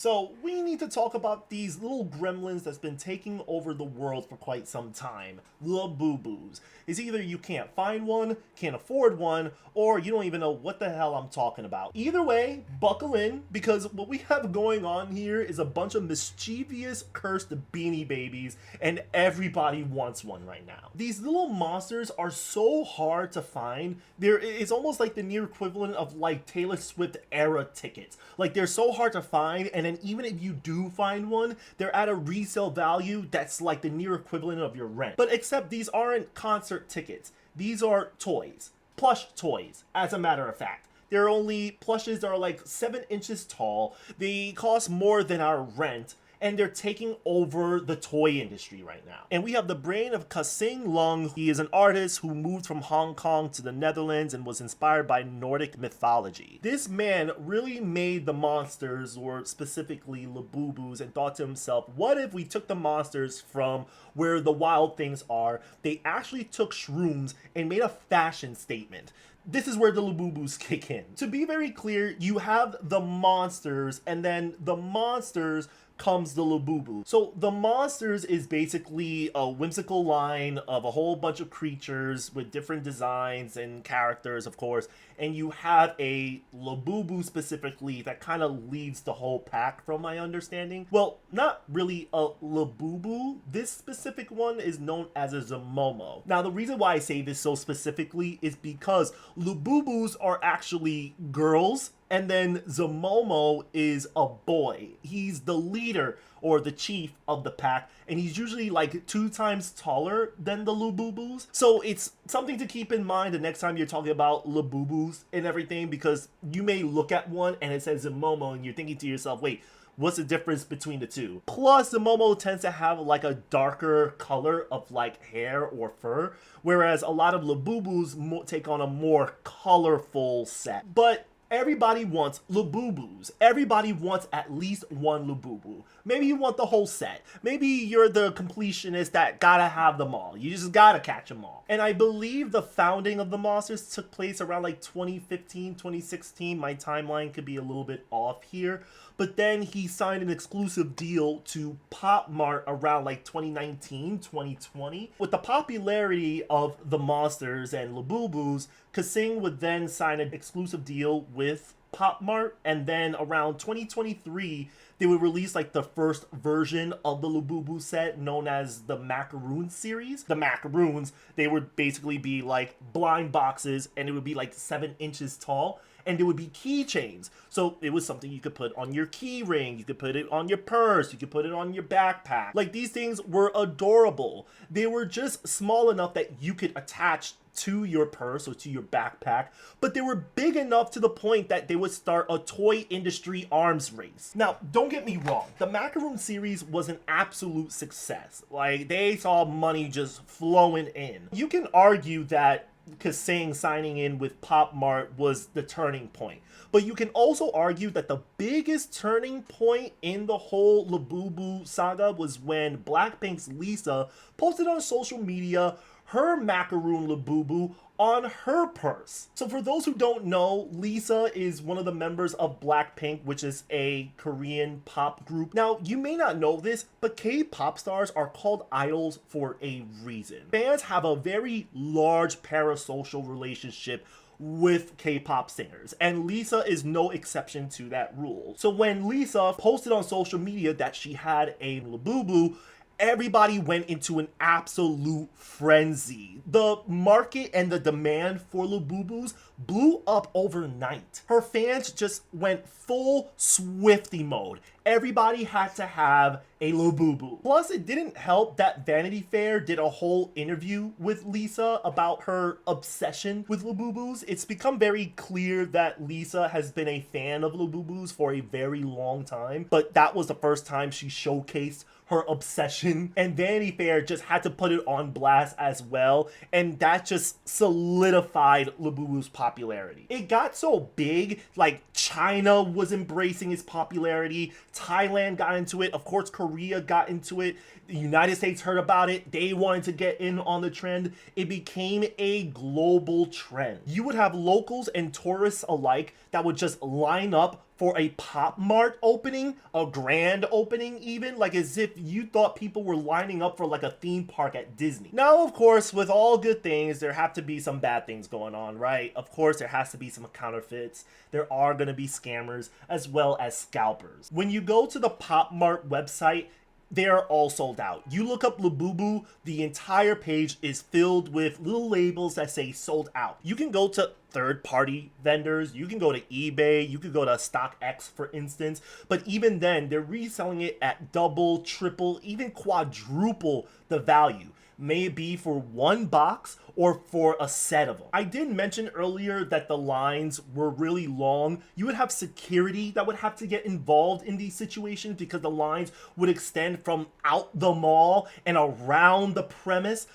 So we need to talk about these little gremlins that's been taking over the world for quite some time. Labubus. It's either you can't find one, can't afford one, or you don't even know what the hell I'm talking about. Either way, buckle in, because what we have going on here is a bunch of mischievous, cursed Beanie Babies, and everybody wants one right now. These little monsters are so hard to find. It's almost like the near equivalent of like Taylor Swift era tickets. Like they're so hard to find, and then even if you do find one, they're at a resale value that's like the near equivalent of your rent. But except these aren't concert tickets. These are toys. Plush toys, as a matter of fact. They're only plushes that are like 7 inches tall. They cost more than our rent, and they're taking over the toy industry right now. And we have the brain of Kasing Lung. He is an artist who moved from Hong Kong to the Netherlands and was inspired by Nordic mythology. This man really made the monsters, or specifically Labubus, and thought to himself, what if we took the monsters from where the wild things are? They actually took shrooms and made a fashion statement. This is where the Labubus kick in. To be very clear, you have the monsters, and then the monsters comes the Labubu. So the monsters is basically a whimsical line of a whole bunch of creatures with different designs and characters, of course, and you have a Labubu specifically that kind of leads the whole pack from my understanding. Well, not really a Labubu. This specific one is known as a Zamomo. Now, the reason why I say this so specifically is because Labubus are actually girls, and then Zamomo is a boy. He's the leader or the chief of the pack, and he's usually like 2 times taller than the Labubus. So it's something to keep in mind the next time you're talking about Labubus and everything, because you may look at one and it says Zamomo and you're thinking to yourself, wait, what's the difference between the two? Plus, the Momo tends to have like a darker color of like hair or fur, whereas a lot of Labubus take on a more colorful set. But everybody wants Labubus. Everybody wants at least one Labubu. Maybe you want the whole set. Maybe you're the completionist that gotta have them all. You just gotta catch them all. And I believe the founding of the monsters took place around like 2015, 2016. My timeline could be a little bit off here. But then he signed an exclusive deal to PopMart around like 2019, 2020. With the popularity of the monsters and Labubus, Kasing would then sign an exclusive deal with PopMart, and then around 2023 they would release like the first version of the Labubu set, known as the Macaroon series. The Macaroons, they would basically be like blind boxes, and it would be like 7 inches tall, and there would be keychains. So it was something you could put on your key ring, you could put it on your purse, you could put it on your backpack. Like, these things were adorable. They were just small enough that you could attach to your purse or to your backpack, but they were big enough to the point that they would start a toy industry arms race. Now, don't get me wrong, the Macaroon series was an absolute success. Like, they saw money just flowing in. You can argue that Kasing signing in with PopMart was the turning point, but you can also argue that the biggest turning point in the whole Labubu saga was when Blackpink's Lisa posted on social media her Macaroon Labubu on her purse. So for those who don't know, Lisa is one of the members of Blackpink, which is a Korean pop group. Now, you may not know this, but K-pop stars are called idols for a reason. Fans have a very large parasocial relationship with K-pop singers, and Lisa is no exception to that rule. So when Lisa posted on social media that she had a Labubu, everybody went into an absolute frenzy. The market and the demand for Labubus blew up overnight. Her fans just went full Swiftie mode. Everybody had to have a Labubu. Plus, it didn't help that Vanity Fair did a whole interview with Lisa about her obsession with Labubus. It's become very clear that Lisa has been a fan of Labubus for a very long time, but that was the first time she showcased her obsession, and Vanity Fair just had to put it on blast as well, and that just solidified Labubu's popularity. It got so big, like China was embracing its popularity, Thailand got into it, of course Korea got into it, the United States heard about it, they wanted to get in on the trend. It became a global trend. You would have locals and tourists alike that would just line up for a PopMart opening, a grand opening even, like as if you thought people were lining up for like a theme park at Disney. Now, of course, with all good things, there have to be some bad things going on, right? Of course, there has to be some counterfeits. There are going to be scammers as well as scalpers. When you go to the PopMart website, they're all sold out. You look up Labubu, the entire page is filled with little labels that say sold out. You can go to third-party vendors, you can go to eBay, you could go to StockX for instance, but even then, they're reselling it at double, triple, even quadruple the value. May it be for one box or for a set of them. I did mention earlier that the lines were really long. You would have security that would have to get involved in these situations because the lines would extend from out the mall and around the premise.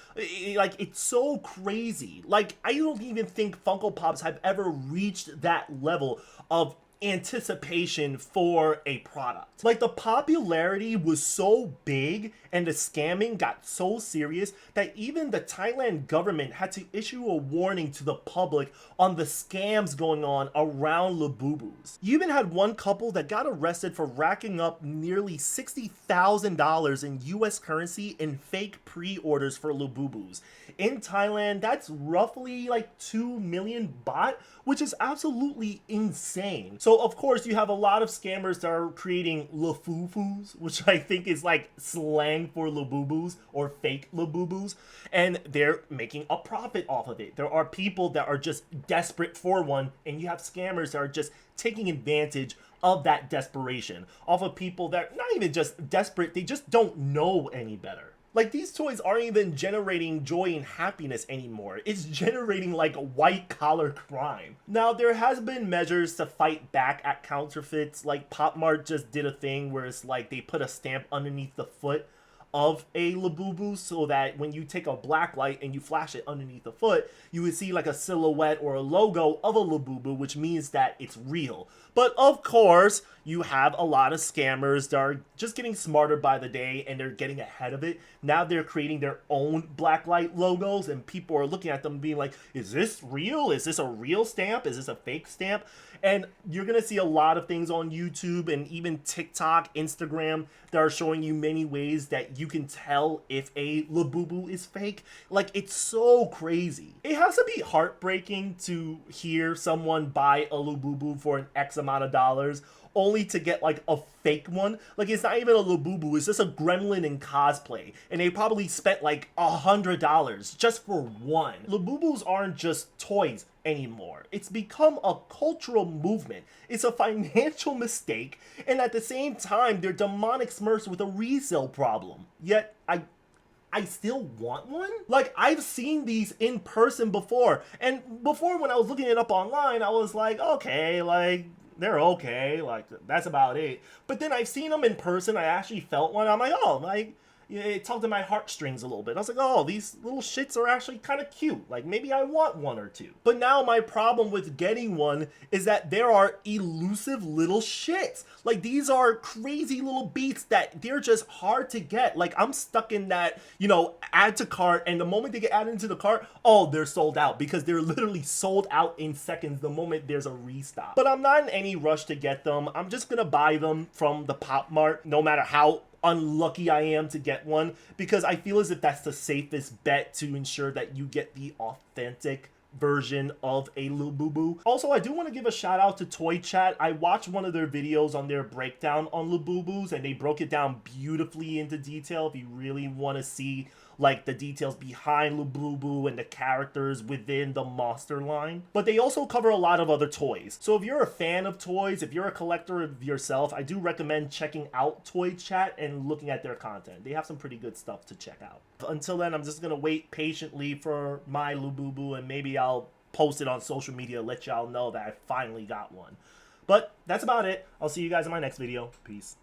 Like, it's so crazy. Like, I don't even think Funko Pops have ever reached that level of anticipation for a product. Like, the popularity was so big and the scamming got so serious that even the Thailand government had to issue a warning to the public on the scams going on around Labubus. You even had one couple that got arrested for racking up nearly $60,000 in US currency in fake pre-orders for Labubus. In Thailand, that's roughly like 2 million baht, which is absolutely insane. So of course you have a lot of scammers that are creating lafufus, which I think is like slang for Labubus or fake Labubus, and they're making a profit off of it. There are people that are just desperate for one, and you have scammers that are just taking advantage of that desperation off of people that are not even just desperate, they just don't know any better. Like, these toys aren't even generating joy and happiness anymore. It's generating like white collar crime. Now, there has been measures to fight back at counterfeits. Like, PopMart just did a thing where it's like they put a stamp underneath the foot of a Labubu so that when you take a black light and you flash it underneath the foot, you would see like a silhouette or a logo of a Labubu, which means that it's real. But of course, you have a lot of scammers that are just getting smarter by the day and they're getting ahead of it. Now they're creating their own blacklight logos and people are looking at them being like, is this real? Is this a real stamp? Is this a fake stamp? And you're going to see a lot of things on YouTube and even TikTok, Instagram that are showing you many ways that you can tell if a Labubu is fake. Like, it's so crazy. It has to be heartbreaking to hear someone buy a Labubu for an X amount of dollars only to get like a fake one. Like, it's not even a Labubu, it's just a gremlin in cosplay, and they probably spent like $100 just for one. Labubus aren't just toys anymore. It's become a cultural movement. It's a financial mistake, and at the same time, they're demonic smurfs with a resale problem. Yet, I still want one? Like, I've seen these in person before, and before when I was looking it up online, I was like, okay, like, they're okay, like, that's about it. But then I've seen them in person, I actually felt one, I'm like, oh, like, it tugged at my heartstrings a little bit. I was like, oh, these little shits are actually kind of cute. Like, maybe I want one or two. But now my problem with getting one is that there are elusive little shits. Like, these are crazy little beats that they're just hard to get. Like, I'm stuck in that, you know, add to cart, and the moment they get added into the cart, oh, they're sold out because they're literally sold out in seconds the moment there's a restock. But I'm not in any rush to get them. I'm just gonna buy them from the PopMart, no matter how unlucky I am to get one, because I feel as if that's the safest bet to ensure that you get the authentic version of a Labubu. Also, I do want to give a shout out to Toy Chat. I watched one of their videos on their breakdown on Labubus, and they broke it down beautifully into detail. If you really want to see like the details behind Labubu and the characters within the monster line. But they also cover a lot of other toys. So if you're a fan of toys, if you're a collector of yourself, I do recommend checking out Toy Chat and looking at their content. They have some pretty good stuff to check out. Until then, I'm just gonna wait patiently for my Labubu, and maybe I'll post it on social media, let y'all know that I finally got one. But that's about it. I'll see you guys in my next video. Peace.